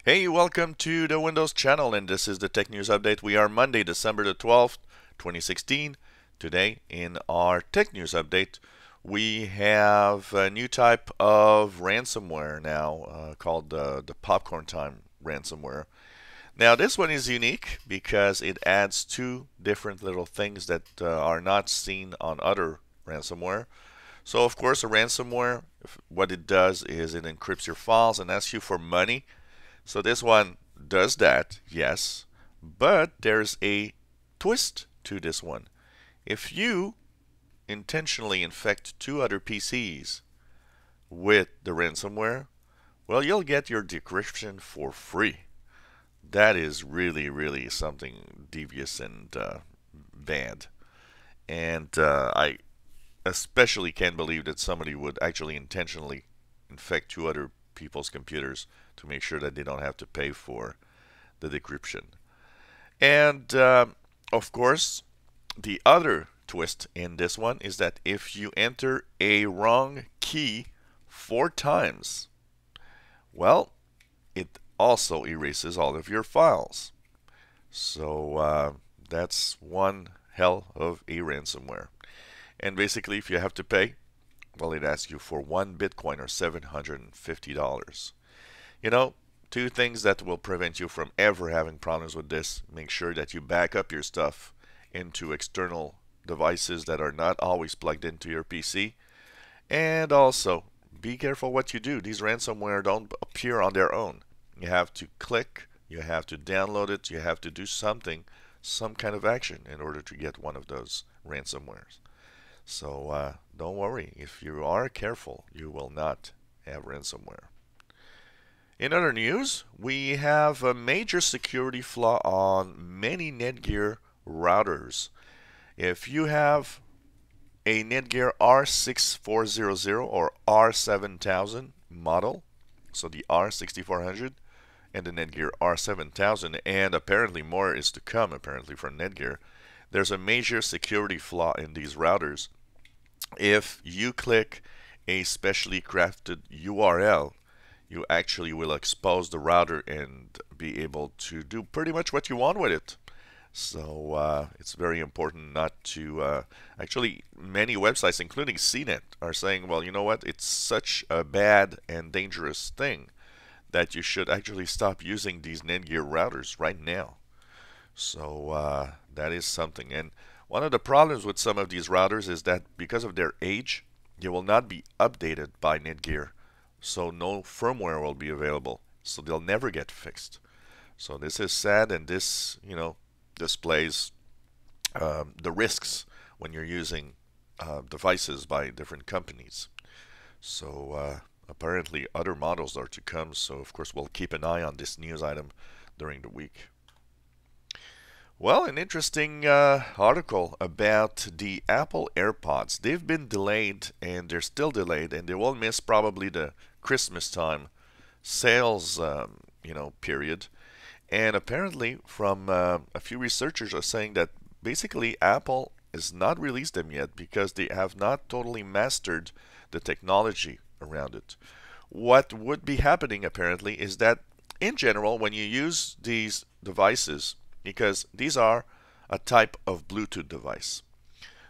Hey, welcome to the Windows channel, and this is the Tech News Update. We are Monday, December the 12th, 2016. Today, in our Tech News Update, we have a new type of ransomware now called the Popcorn Time ransomware. Now, this one is unique because it adds two different little things that are not seen on other ransomware. So, of course, a ransomware, what it does is it encrypts your files and asks you for money. So this one does that, yes, but there's a twist to this one. If you intentionally infect two other PCs with the ransomware, well, you'll get your decryption for free. That is really something devious and bad. And I especially can't believe that somebody would actually intentionally infect two other people's computers to make sure that they don't have to pay for the decryption. And of course, the other twist in this one is that if you enter a wrong key 4 times, well, it also erases all of your files. So that's one hell of a ransomware. And basically, if you have to pay, well, it asks you for 1 Bitcoin or $750. You know, two things that will prevent you from ever having problems with this. Make sure that you back up your stuff into external devices that are not always plugged into your PC. And also, be careful what you do. These ransomware don't appear on their own. You have to click, you have to download it, you have to do something, some kind of action in order to get one of those ransomwares. So don't worry, if you are careful, you will not have ransomware. In other news, we have a major security flaw on many Netgear routers. If you have a Netgear R6400 or R7000 model, so the R6400 and the Netgear R7000, and apparently more is to come apparently from Netgear, there's a major security flaw in these routers. If you click a specially crafted URL, you actually will expose the router and be able to do pretty much what you want with it. So it's very important not to, actually many websites, including CNET, are saying, well, you know what, it's such a bad and dangerous thing that you should actually stop using these Netgear routers right now. So that is something. And one of the problems with some of these routers is that because of their age, they will not be updated by Netgear. So no firmware will be available. So they'll never get fixed. So this is sad, and this, displays the risks when you're using devices by different companies. So apparently other models are to come. So of course we'll keep an eye on this news item during the week. Well, an interesting article about the Apple AirPods. They've been delayed, and they're still delayed, and they will miss probably the Christmas time sales, period. And apparently, from a few researchers are saying that basically Apple has not released them yet because they have not totally mastered the technology around it. What would be happening apparently is that in general, when you use these devices, because these are a type of Bluetooth device.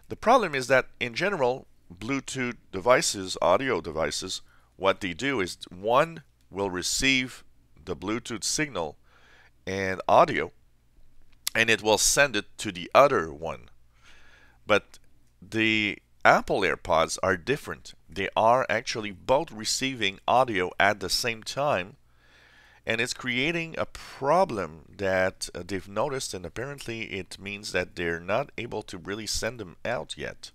The problem is that in general, Bluetooth devices, audio devices, what they do is one will receive the Bluetooth signal and audio, and it will send it to the other one. But the Apple AirPods are different. They are actually both receiving audio at the same time, and it's creating a problem that they've noticed, and apparently it means that they're not able to really send them out yet.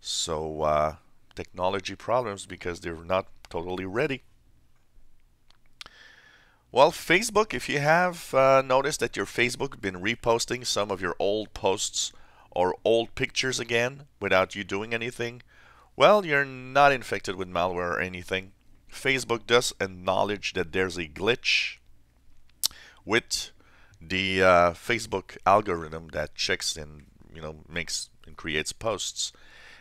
So technology problems because they're not totally ready. Well, Facebook, if you have noticed that your Facebook been reposting some of your old posts or old pictures again without you doing anything, well, you're not infected with malware or anything. Facebook does acknowledge that there's a glitch with the Facebook algorithm that checks and makes and creates posts,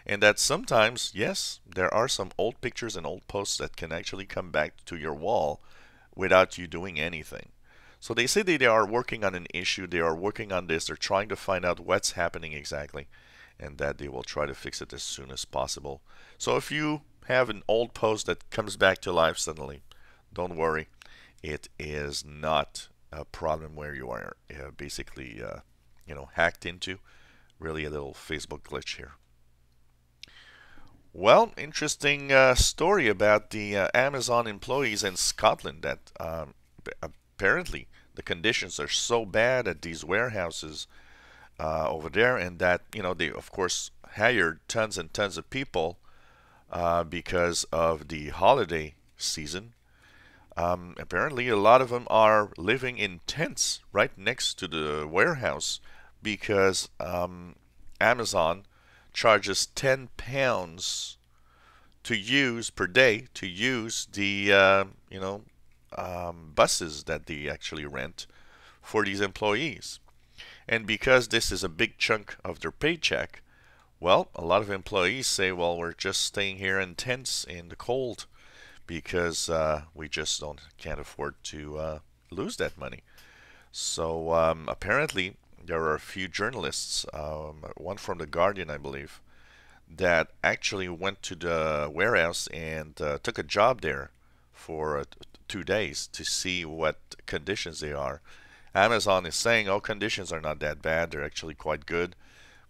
and that sometimes, yes, there are some old pictures and old posts that can actually come back to your wall without you doing anything. So they say they are working on an issue, they are working on this, they're trying to find out what's happening exactly, and that they will try to fix it as soon as possible. So if you have an old post that comes back to life suddenly, don't worry. It is not a problem where you are basically hacked into. Really a little Facebook glitch here. Well, interesting story about the Amazon employees in Scotland that apparently the conditions are so bad at these warehouses over there, and that they of course hired tons and tons of people because of the holiday season. Apparently, a lot of them are living in tents right next to the warehouse because Amazon charges £10 to use per day to use the buses that they actually rent for these employees. And because this is a big chunk of their paycheck, well, a lot of employees say, well, we're just staying here in tents in the cold because we just can't afford to lose that money. So apparently there are a few journalists, one from The Guardian, I believe, that actually went to the warehouse and took a job there for 2 days to see what conditions they are. Amazon is saying, oh, conditions are not that bad, they're actually quite good.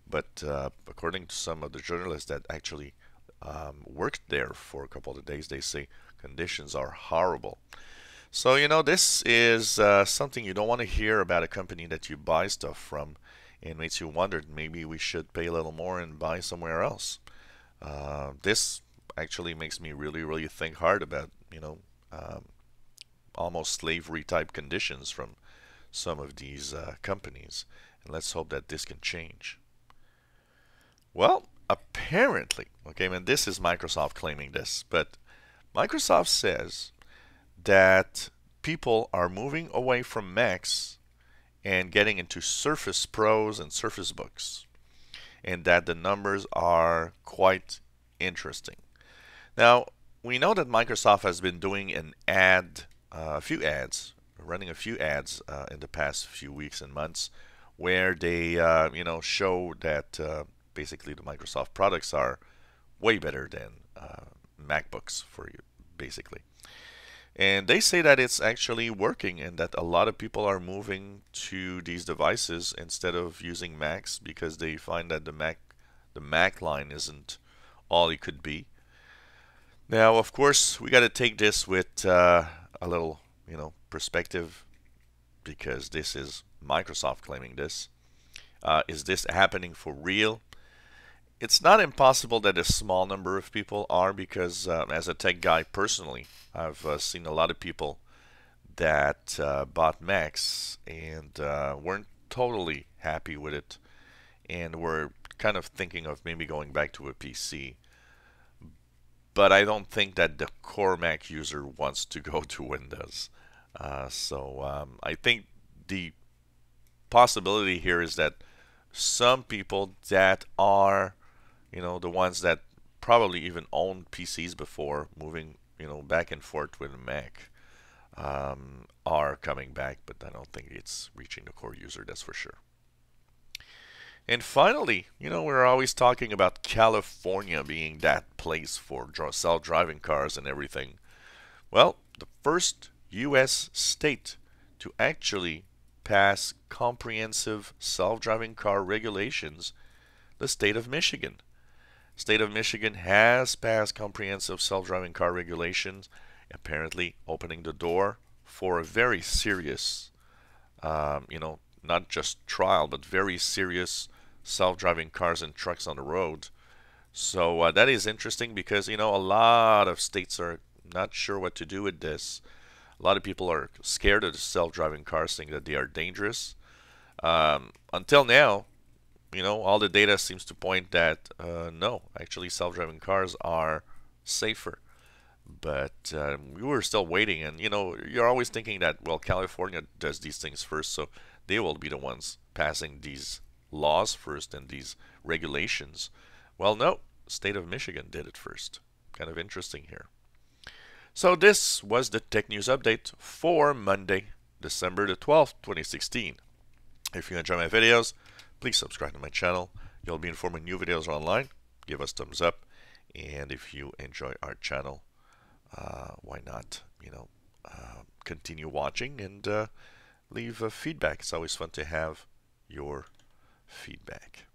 But according to some of the journalists that actually worked there for a couple of days, they say conditions are horrible. So, this is something you don't want to hear about a company that you buy stuff from, and makes you wonder, maybe we should pay a little more and buy somewhere else. This actually makes me really, really think hard about, almost slavery type conditions from some of these companies. And let's hope that this can change. Well, apparently, okay, and this is Microsoft claiming this, but Microsoft says that people are moving away from Macs and getting into Surface Pros and Surface Books, and that the numbers are quite interesting. Now, we know that Microsoft has been doing a few ads, running a few ads in the past few weeks and months, where they, show that basically the Microsoft products are way better than MacBooks for you, basically. And they say that it's actually working and that a lot of people are moving to these devices instead of using Macs because they find that the Mac line isn't all it could be. Now, of course, we got to take this with a little, perspective because this is Microsoft claiming this. Is this happening for real? It's not impossible that a small number of people are because as a tech guy personally, I've seen a lot of people that bought Macs and weren't totally happy with it and were kind of thinking of maybe going back to a PC. But I don't think that the core Mac user wants to go to Windows. So I think the possibility here is that some people that are the ones that probably even owned PCs before moving, back and forth with a Mac, are coming back, but I don't think it's reaching the core user, that's for sure. And finally, we're always talking about California being that place for self-driving cars and everything. Well, the first U.S. state to actually pass comprehensive self-driving car regulations, the state of Michigan. State of Michigan has passed comprehensive self-driving car regulations, apparently opening the door for a very serious, not just trial, but very serious self-driving cars and trucks on the road. So that is interesting because, a lot of states are not sure what to do with this. A lot of people are scared of the self-driving cars, saying that they are dangerous. Until now, all the data seems to point that no, actually self-driving cars are safer. But we were still waiting, and you're always thinking that, well, California does these things first, so they will be the ones passing these laws first and these regulations. Well, no, state of Michigan did it first. Kind of interesting here. So this was the Tech News Update for Monday, December the 12th, 2016. If you enjoy my videos, please subscribe to my channel. You'll be informed when new videos are online. Give us thumbs up. And if you enjoy our channel, why not, continue watching and leave feedback. It's always fun to have your feedback.